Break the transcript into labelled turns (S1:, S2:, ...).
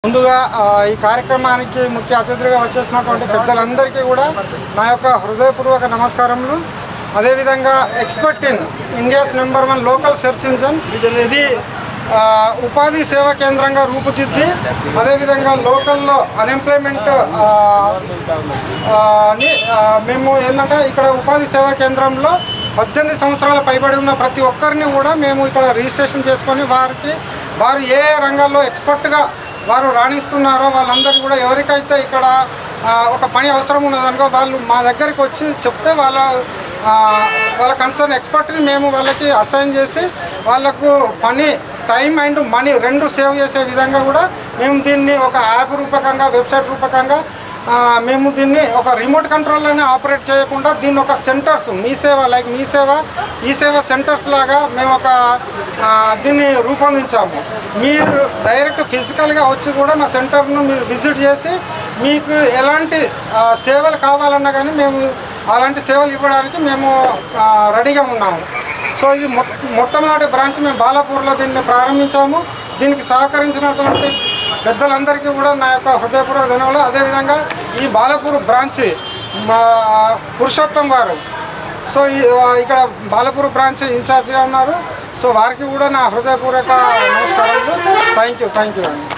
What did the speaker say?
S1: ముందుగా ఈ కార్యక్రమానికి ముఖ్య అతిథిగా వచ్చేసినటువంటి పెద్దలందరికీ కూడా నా యొక్క హృదయపూర్వక నమస్కారములు. అదేవిధంగా expert in India's number 1 local search engine ఇది ఉపాధి సేవా కేంద్రంగా రూపుదిద్ది అదేవిధంగా లోకల్లో అన్ఎంప్లాయ్మెంట్ మేము ఏంటంటే ఇక్కడ ఉపాధి సేవా కేంద్రంలో 18 సంవత్సరాల పైబడి ఉన్న ప్రతి ఒక్కరిని కూడా మేము ఇక్కడ రిజిస్ట్రేషన్ చేసుకొని వారు ఏ రంగాల్లో ఎక్స్పర్ట్గా వారు రాణిస్తున్నారో వాళ్ళందరికీ కూడా ఎవరికైతే ఇక్కడ ఒక పని అవసరం ఉన్నదనుకో వాళ్ళు మా దగ్గరికి వచ్చి చెప్తే వాళ్ళ కన్సర్న్ ఎక్స్పర్ట్ని మేము వాళ్ళకి అసైన్ చేసి వాళ్ళకు పని టైం అండ్ మనీ రెండు సేవ్ చేసే విధంగా కూడా మేము దీన్ని ఒక యాప్ రూపకంగా వెబ్సైట్ రూపకంగా మేము దీన్ని ఒక రిమోట్ కంట్రోల్లోనే ఆపరేట్ చేయకుండా దీన్ని ఒక సెంటర్స్ మీ సేవ సెంటర్స్ లాగా మేము ఒక దీన్ని రూపొందించాము. మీరు డైరెక్ట్ ఫిజికల్గా వచ్చి కూడా మా సెంటర్ను మీరు విజిట్ చేసి మీకు ఎలాంటి సేవలు కావాలన్నా కానీ మేము అలాంటి సేవలు ఇవ్వడానికి మేము రెడీగా ఉన్నాము. సో ఇది మొట్టమొదటి బ్రాంచ్ మేము బాలాపూర్లో దీన్ని ప్రారంభించాము. దీనికి సహకరించినటువంటి పెద్దలందరికీ కూడా నా యొక్క హృదయపూర్వక ధన్యవాదాలు. అదేవిధంగా ఈ బాలాపూర్ బ్రాంచ్ మా పురుషోత్తం గారు సో ఇక్కడ బాలాపూర్ బ్రాంచ్ ఇన్ఛార్జిగా ఉన్నారు. సో వారికి కూడా నా హృదయపూర్వక నమస్కారాలు. Thank you.